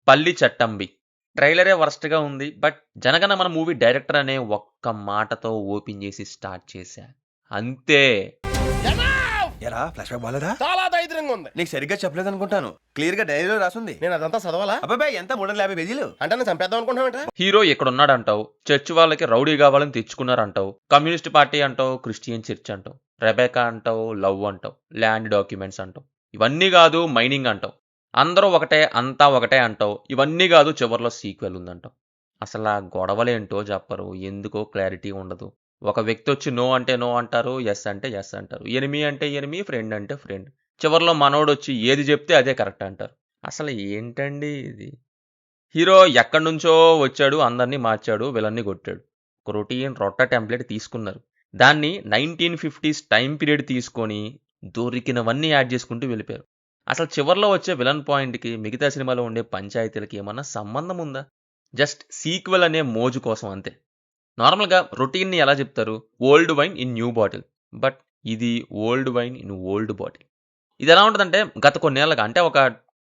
పల్లి చట్టంబి ట్రైలరే వర్స్ట్‌గా ఉంది. But 'Jana Gana Mana' movie director అనే ఒక్క మాటతో ఓపెన్ చేసి స్టార్ట్ చేశా. అంతే. ఎరా ఫ్లాష్ బ్యాక్ బాలేదా? చాలా దైద్యంగా ఉంది. నీకు సరిగ్గా చెప్పలేదు అనుకుంటాను. క్లియర్ గా డైరీలో రాసుంది. నేను అదంతా చదవాలా? అబ్బాయి ఎంత 350 పేజీలు అంటే నేను చంపేద్దాం అనుకుంటున్నావేంట్రా? హీరో ఇక్కడున్నాడంటావు. చర్చ్ వాళ్ళకి రౌడీ కావాలని తెచ్చుకున్నారంటావు. కమ్యూనిస్ట్ పార్టీ అంటావు. క్రిస్టియన్ చర్చ్ అంటావు. రెబెకా అంటావు. లవ్ అంటావు. ల్యాండ్ డాక్యుమెంట్స్ అంటావు. ఇవన్నీ కాదు మైనింగ్ అంటావు. అందరూ ఒకటే అంతా ఒకటే అంటావు. ఇవన్నీ కాదు చివర్లో సీక్వెల్ ఉందంటావు. అసలు ఆ గొడవలేంటో చెప్పరు. ఎందుకో క్లారిటీ ఉండదు. ఒక వ్యక్తి వచ్చి నో అంటే నో అంటారు. ఎస్ అంటే ఎస్ అంటారు. ఎనిమి అంటే ఎనిమి, ఫ్రెండ్ అంటే ఫ్రెండ్. చివర్లో మనోడొచ్చి ఏది చెప్తే అదే కరెక్ట్ అంటారు. అసలు ఏంటండి ఇది? హీరో ఎక్కడి నుంచో వచ్చాడు, అందరినీ మార్చాడు, విలన్ని కొట్టాడు. ఒక రొటీన్ రొట్ట టెంప్లెట్ తీసుకున్నారు. దాన్ని 1950s టైం పీరియడ్ తీసుకొని దొరికినవన్నీ యాడ్ చేసుకుంటూ వెళ్ళిపోయారు. అసలు చివర్లో వచ్చే విలన్ పాయింట్‌కి మిగతా సినిమాలో ఉండే పంచాయతీలకి ఏమన్నా సంబంధం ఉందా? జస్ట్ సీక్వెల్ అనే మోజు కోసం అంతే. నార్మల్‌గా రొటీన్‌ని ఎలా చెప్తారు? Old wine in new bottle. But ఇది old wine in old bottle. ఇది ఎలా ఉంటదంటే గత కొన్నేళ్లుగా అంటే ఒక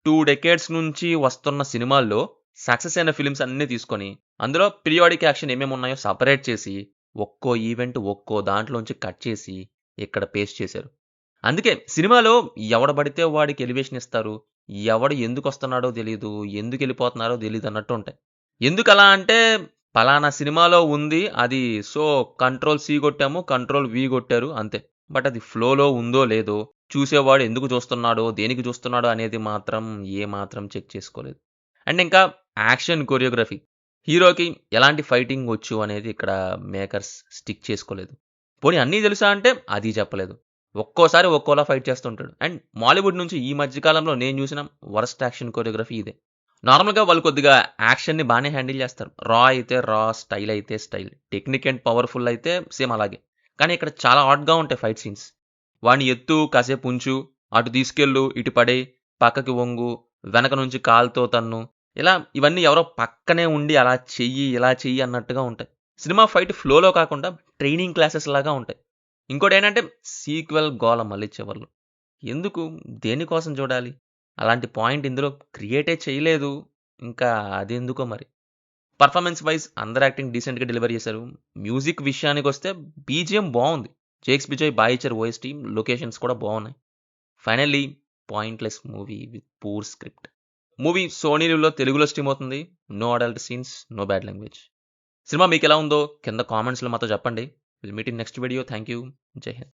2 డెకేడ్స్ నుంచి వస్తున్న సినిమాల్లో సక్సెస్ అయిన ఫిల్మ్స్ అన్నీ తీసుకొని అందులో పీరియాడిక్ యాక్షన్ ఏమేమి ఉన్నాయో సెపరేట్ చేసి ఒక్కో ఈవెంట్ ఒక్కో దాంట్లోంచి కట్ చేసి ఇక్కడ పేస్ట్ చేశారు. అందుకే సినిమాలో ఎవడు పడితే వాడికి ఎలివేషన్ ఇస్తారు. ఎవడు ఎందుకొస్తున్నాడో తెలీదు. ఎందుకెళ్ళిపోతున్నారో తెలీదన్నట్టు ఉంటాయి. ఎందుకలా అంటే పలానా సినిమాలో ఉంది. అది సో కంట్రోల్ సి కొట్టాము. కంట్రోల్ వి కొట్టారు అంతే. బట్ అది ఫ్లోలో ఉందో లేదో, చూసేవాడు ఎందుకు చూస్తున్నాడో, దేనికి చూస్తున్నాడో అనేది మాత్రం ఏమాత్రం చెక్ చేసుకోలేదు. అండ్ ఇంకా యాక్షన్ కొరియోగ్రఫీ. హీరోకి ఎలాంటి ఫైటింగ్ వచ్చు అనేది ఇక్కడ మేకర్స్ స్టిక్ చేసుకోలేదు. పోనీ అన్నీ తెలుసా అంటే అది చెప్పలేదు. ఒక్కోసారి ఒక్కోలా ఫైట్ చేస్తుంటాడు. అండ్ మాలీవుడ్ నుంచి ఈ మధ్య కాలంలో నేను చూసిన వరస్ట్ యాక్షన్ కొరియోగ్రఫీ ఇదే. నార్మల్‌గా వాళ్ళు కొద్దిగా యాక్షన్‌ని బానే హ్యాండిల్ చేస్తారు. రా అయితే రా, స్టైల్ అయితే స్టైల్. టెక్నిక్ అండ్ పవర్‌ఫుల్ అయితే సేమ్ అలాగే. కానీ ఇక్కడ చాలా హాట్‌గా ఉంటాయి ఫైట్ సీన్స్. వాడిని ఎత్తు, కాసేపు ఉంచు, అటు తీసుకెళ్ళు, ఇటు పడేయి, పక్కకి వంగు, వెనక నుంచి కాలుతో తన్ను. ఇవన్నీ ఎవరో పక్కనే ఉండి అలా చెయ్యి, ఇలా చెయ్యి అన్నట్టుగా ఉంటాయి. సినిమా ఫైట్ ఫ్లోలో కాకుండా ట్రైనింగ్ క్లాసెస్ లాగా ఉంటాయి. ఇంకోటేంటంటే సీక్వెల్ గోల మళ్ళీ చివర్లో. ఎందుకు? దేనికోసం చూడాలి? అలాంటి పాయింట్ ఇందులో క్రియేటే చేయలేదు. ఇంకా అదెందుకో మరి. పర్ఫార్మెన్స్ వైస్ అందరు యాక్టింగ్ డీసెంట్‌గా డెలివర్ చేశారు. మ్యూజిక్ విషయానికొస్తే బీజీఎం బావుంది. జేక్స్ బిజోయ్ బాగా ఇచ్చారు ఓఎస్టీ. లొకేషన్స్ కూడా బావున్నాయి. Finally pointless movie with poor script. Movie Sony లివ్‌లో తెలుగులో స్ట్రీమ్ అవుతుంది. No adult scenes, no bad language. సినిమా మీకెలా ఉందో కింద కామెంట్స్‌లో మాతో చెప్పండి. Will meet in next video. Thank you. Jai Hind.